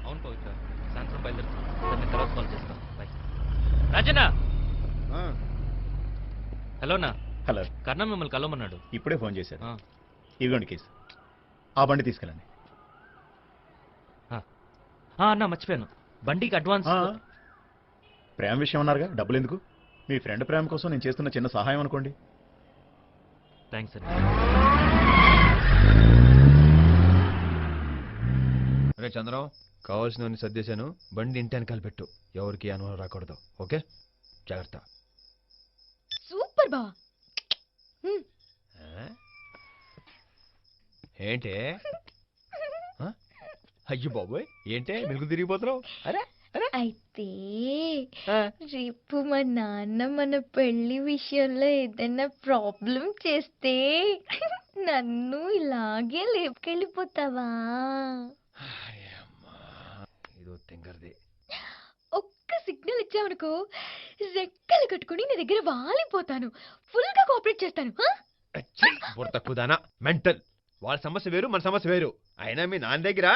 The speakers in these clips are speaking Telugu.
అవును పవిత్ర, సాయంత్రం బయలుదేరుతాను. తర్వాత కాల్ చేస్తాను. బాయ్. రాజన్న. హలో అన్నా. హలో. కర్ణ మిమ్మల్ని కలవమన్నాడు. ఇప్పుడే ఫోన్ చేశారు. ఇదిగోండి కేసు. ఆ బండి తీసుకెళ్ళండి. అన్నా మర్చిపోయాను, బండికి అడ్వాన్స్. ప్రేమ విషయం అన్నారుగా, డబ్బులు ఎందుకు? మీ ఫ్రెండ్ ప్రేమ కోసం నేను చేస్తున్న చిన్న సహాయం అనుకోండి. థ్యాంక్స్ అండి. అరే చంద్రం, కావాల్సినవన్నీ సర్దేశాను. బండి ఇంటి వెనకాల పెట్టు, ఎవరికి అనుమానం రాకూడదు. ఓకే, జాగ్రత్త. సూపర్ బా. ఏంటే? అయ్యో బాబోయ్, ఏంటే మెలుగు తిరిగిపోతున్నావు? అరే అయితే రేపు మా నాన్న మన పెళ్లి విషయంలో ఏదైనా ప్రాబ్లం చేస్తే నన్ను ఇలాగే లేపుకెళ్ళిపోతావా? ఇదో తింగర్ది. ఒక్క సిగ్నల్ ఇచ్చావనుకో, రెక్కలు కట్టుకుని నీ దగ్గర వాలిపోతాను. ఫుల్ గా కోఆపరేట్ చేస్తాను. తక్కువదానా మెంటల్. వాళ్ళ సమస్య వేరు, మన సమస్య వేరు. అయినా మీ నాన్న దగ్గర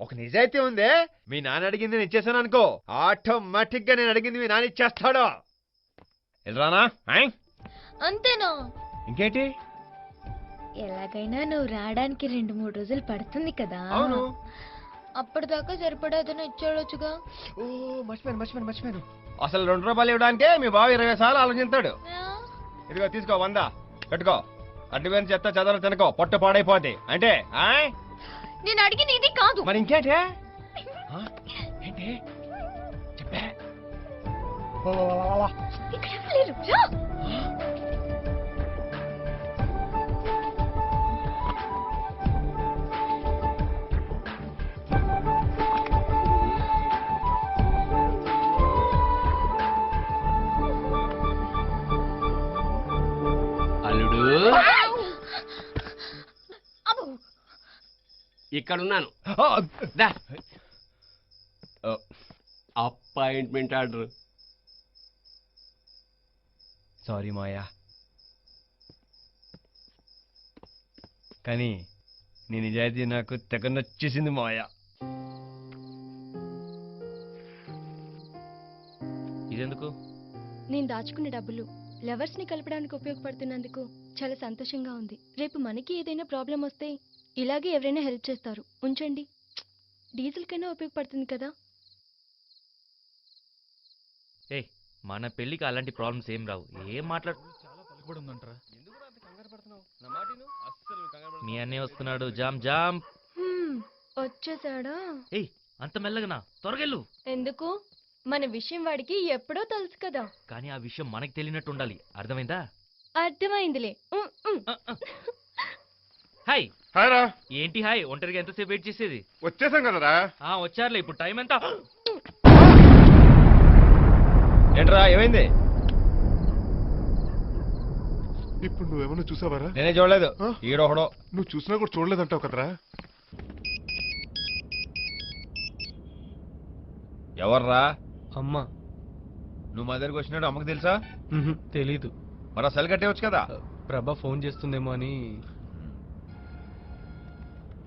ఒక నిజాయితీ ఉందే. మీ నాన్న అడిగింది నేను ఇచ్చేసాను అనుకో, ఆటోమేటిక్ గా నేను అడిగింది మీ నాన్న ఇచ్చేస్తాడు. వెళ్ళరానా? అంతేనా? ఇంకేంటి? ఎలాగైనా నువ్వు రావడానికి 2-3 రోజులు పడుతుంది కదా. అవును. అప్పటిదాకా సరిపడేదైనా ఇచ్చాడొచ్చుగా. ఓ మర్చిపోయాను. అసలు 2 రూపాయలు ఇవ్వడానికే మీ బావ 20 సార్లు ఆలోచిస్తాడు. ఇదిగో తీసుకో, 100 పెట్టుకో. అడ్డువేని చెత్త చదవలు తినకో, పొట్ట పాడైపోద్ది. అంటే నేను అడిగింది ఇది కాదు. మరి ఇంకేంటే? ఏంటి చెప్పే? ఇక్కడ లేరు. రా. అల్లుడు ఇక్కడున్నాను. Appointment order. సారీ మాయా, కానీ నీ నిజాయితీ నాకు తెగ నచ్చేసింది మాయా. ఇదెందుకు? నేను దాచుకున్న డబ్బులు లవర్స్ ని కలపడానికి ఉపయోగపడుతున్నందుకు చాలా సంతోషంగా ఉంది. రేపు మనకి ఏదైనా ప్రాబ్లం వస్తే ఇలాగే ఎవరైనా హెల్ప్ చేస్తారు. ఉంచండి, డీజిల్ కన్నా ఉపయోగపడుతుంది కదా. ఏ, మన పెళ్లికి అలాంటి ప్రాబ్లమ్స్ ఏం రావు. ఏం మాట్లాడు. మీ అన్నయ్య వస్తున్నాడు. జామ్ జామ్. వచ్చేసాడా? ఏయ్, అంత మెల్లగనా? త్వరగెళ్ళు. ఎందుకు? మన విషయం వాడికి ఎప్పుడో తెలుసు కదా. కానీ ఆ విషయం మనకి తెలియనట్టు ఉండాలి. అర్థమైందా? అర్థమైందిలే. హాయ్. హాయ్ రా. ఏంటి హాయ్? ఒంటరిగా ఎంతసేపు వెయిట్ చేసేది? వచ్చేసాం కదరా. వచ్చారులే. ఇప్పుడు టైం ఎంత? ఏంట్రా, ఏమైంది? ఇప్పుడు నువ్వేమన్నా చూసావారా? నేనే చూడలేదు. ఈడొకడో. నువ్వు చూసినా కూడా చూడలేదంటావు కదరా. ఎవర్రా? అమ్మా. నువ్వు మా దగ్గరకు వచ్చినాడు అమ్మకు తెలుసా? తెలీదు. మరి సెల్ కట్టేవచ్చు కదా. ప్రభా ఫోన్ చేస్తుందేమో అని.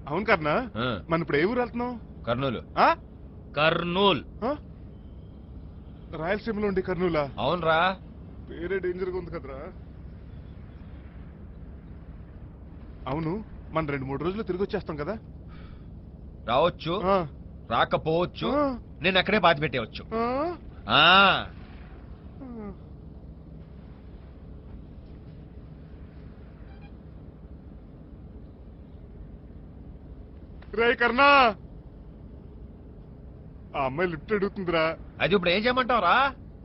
అవును కర్నా, మన ఇప్పుడు ఏ ఊరు వెళ్తున్నావు? కర్నూలు. కర్నూల్. రాయలసీమలో ఉండి కర్నూలా? అవునరా. పేరే డేంజర్ గా ఉంది కదరా. అవును, మన 2-3 రోజులు తిరిగి వచ్చేస్తాం కదా. రావచ్చు, రాకపోవచ్చు. నేను అక్కడే బాధ పెట్టేవచ్చు. రే కర్ణా, ఆ అమ్మాయి లిఫ్ట్ అడుగుతుందిరా. అది ఇప్పుడు ఏం చేయమంటావురా?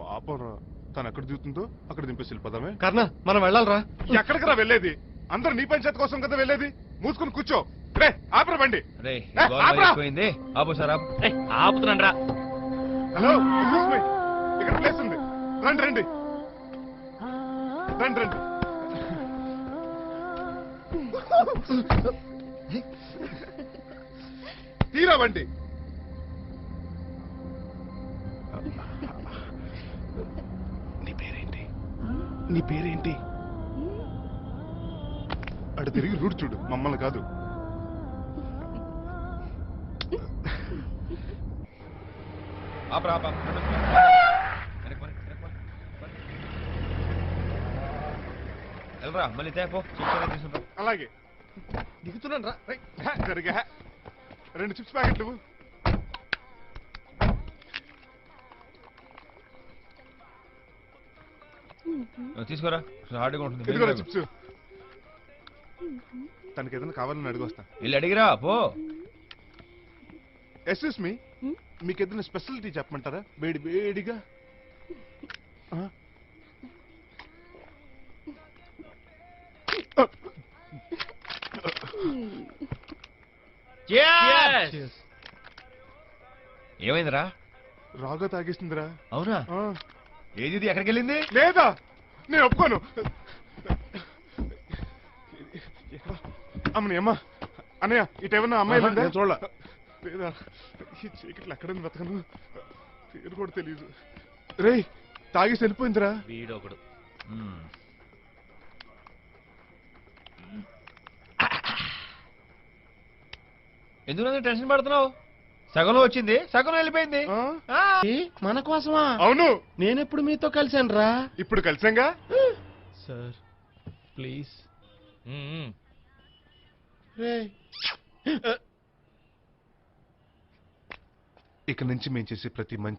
పాపం రా, తను ఎక్కడ దిగుతుందో అక్కడ దింపేసి వెళ్ళిపోదామే. కర్ణ, మనం వెళ్ళాలరా. ఎక్కడికి రా వెళ్ళేది? అందరు నీ పంచాయతీ కోసం కదా వెళ్ళేది. మూసుకుని కూర్చో. రే ఆపరా బండి. అయిపోయింది. ఆపు సార్, ఆపుతున్నాను రా. హలో, ఇక్కడ ప్లేస్ ఉంది. రండి రండి రండి రండి. తీరా బండి. నీ పేరేంటి? నీ పేరేంటి? అటు తిరిగి రూట్ చూడు, మమ్మల్ని కాదు. ఆపరా ఆపా వెళ్ళరా మళ్ళీ తేపో తీసుకుంటా. అలాగే దిగుతున్నాను రా రేయ్. జరిగా 2 చిప్స్ ప్యాకెట్లు తీసుకోరా హార్డ్గా ఉంటుంది ఇదిగో చిప్స్. తనకి ఏదైనా కావాలని అడిగొస్తా. వెళ్ళి అడిగిరా పో. ఎస్ఎస్ మీ మీకు ఏదైనా స్పెషాలిటీ చెప్పమంటారా? వేడి వేడిగా. ఆ? ఏమైందిరా? రాగా తాగేసిందిరా. అవునా? ఆ. ఏది ఇది ఎక్కడికి వెళ్ళింది? లేదా నేను ఒప్పుకోను. అమ్మని అమ్మ అన్నయ్య ఇటేమన్నా అమ్మాయి చూడాల లేదా? ఈ చీకట్లు ఎక్కడని బతకను. పేరు కూడా తెలియదు. రేయ్ తాగేసి వెళ్ళిపోయిందిరా. వీడొకడు. ఎందుకు టెన్షన్ పడుతున్నావు? సగంలో వచ్చింది, సగంలో వెళ్ళిపోయింది. ఆ? మన కోసమా? అవును నేనెప్పుడు మీతో కలిసాను రా. ఇప్పుడు కలిసాంగా. Sir please. ఇక నుంచి మేము చేసే ప్రతి మంచి